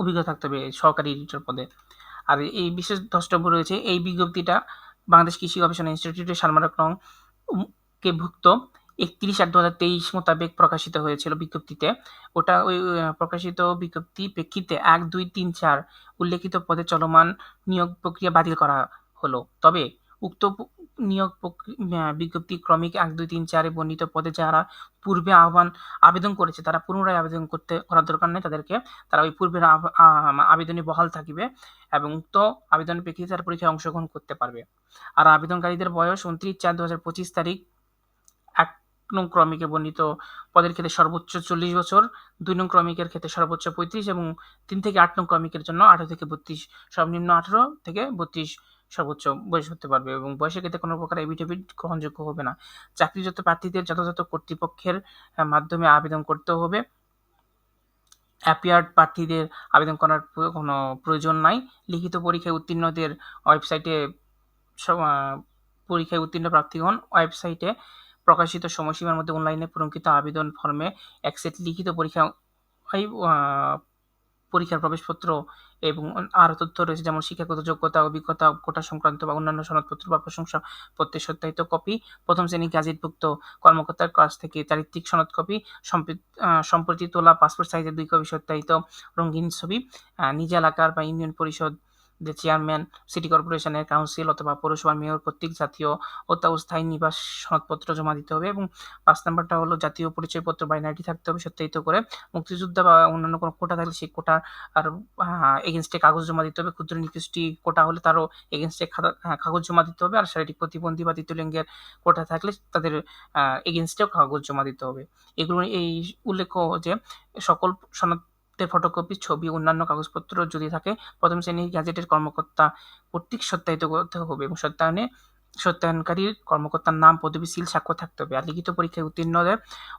অভিজ্ঞতা থাকতে হবে সহকারী এডিটর পদে। আর এই বিশেষ দ্রষ্টব্য রয়েছে, এই বিজ্ঞপ্তিটা বাংলাদেশ কৃষি গবেষণা ইনস্টিটিউটের সালমানক নং কে ভুক্ত ৩১/৮/২০২৩ মোতাবেক প্রকাশিত হয়েছিল বিজ্ঞপ্তিতে। ওটা ওই প্রকাশিত বিজ্ঞপ্তি প্রেক্ষিতে ১, ২, ৩, ৪ উল্লেখিত পদে চলমান নিয়োগ প্রক্রিয়া বাতিল করা হলো। তবে উক্ত নিয়োগ বিজ্ঞপ্তি ক্রমিক ১, ২, ৩, ৪ এ বর্ণিত পদে যারা পূর্বে আবেদন করেছে তারা পুনরায় আবেদন করার দরকার নেই তাদেরকে। তারা ওই পূর্বের আবেদনই বহাল থাকিবে এবং উক্ত আবেদনের প্রেক্ষিতে তারা পরীক্ষায় অংশগ্রহণ করতে পারবে। আর আবেদনকারীদের বয়স ২৯/৪/২০২৫ তারিখ ১ নং ক্রমিকে বর্ণিত পদের ক্ষেত্রে সর্বোচ্চ ৪০ বছর, ২ নং ক্রমিকের ক্ষেত্রে সর্বোচ্চ ৩৫ এবং ৩ থেকে ৮ নং ক্রমিকের জন্য ১৮ থেকে ৩২, সর্বনিম্ন ১৮ থেকে ৩২ সর্বোচ্চ বয়স হতে পারবে এবং বয়সের ক্ষেত্রে কোনো প্রকার এফিডেভিট গ্রহণযোগ্য হবে না। চাকরিরত প্রার্থীদের যথাযথ কর্তৃপক্ষের মাধ্যমে আবেদন করতে হবে। অ্যাপিয়ার্ড প্রার্থীদের আবেদন করার কোনো প্রয়োজন নাই। লিখিত পরীক্ষায় উত্তীর্ণদের ওয়েবসাইটে পরীক্ষায় উত্তীর্ণ প্রার্থীগণ ওয়েবসাইটে প্রকাশিত সময়সীমার মধ্যে অনলাইনে পূরণকৃত আবেদন ফর্মে এক সেট লিখিত পরীক্ষার প্রবেশপত্র এবং আরও তথ্য রয়েছে, যেমন শিক্ষাগত যোগ্যতা, অভিজ্ঞতা, কোটা সংক্রান্ত বা অন্যান্য সনদপত্র বা প্রশংসাপত্রের সত্যায়িত কপি, প্রথম শ্রেণীর গেজেটভুক্ত কর্মকর্তার কাছ থেকে চারিত্রিক সনদ কপি, সম্প্রতি তোলা পাসপোর্ট সাইজের ২ কপি সত্যায়িত রঙিন ছবি, নিজ এলাকার বা ইউনিয়ন পরিষদের চেয়ারম্যান, সিটি কর্পোরেশনের কাউন্সিল অথবা পৌরসভার মেয়র কর্তৃক জাতীয় ও স্থায়ী নিবাস সনদপত্র জমা দিতে হবে এবং ৫ নাম্বারটা হলো জাতীয় পরিচয়পত্র বা এনআইডি থাকতে হবে সত্যায়িত করে। মুক্তিযোদ্ধা বা অন্যান্য কোনো কোটা থাকলে সেই কোটার এগেইনস্টে কাগজ জমা দিতে হবে। ক্ষুদ্র নিকৃষ্টি কোটা হলে তারও এগেইনস্টে কাগজ জমা দিতে হবে। আর শারীরিক প্রতিবন্ধী বা তৃতীয় লিঙ্গের কোটা থাকলে তাদের এগেইনস্টেও কাগজ জমা দিতে হবে। এগুলো এই উল্লেখ্য যে সকল সনদের ফটোকপি, ছবি, অন্যান্য কাগজপত্র যদি থাকে প্রথম শ্রেণীর গেজেটের কর্মকর্তা কর্তৃক সত্যায়িত করতে হবে এবং সত্যায়নকারীর কর্মকর্তার নাম, পদবি, সিল, স্বাক্ষর থাকতে হবে। আর লিখিত পরীক্ষায় উত্তীর্ণদের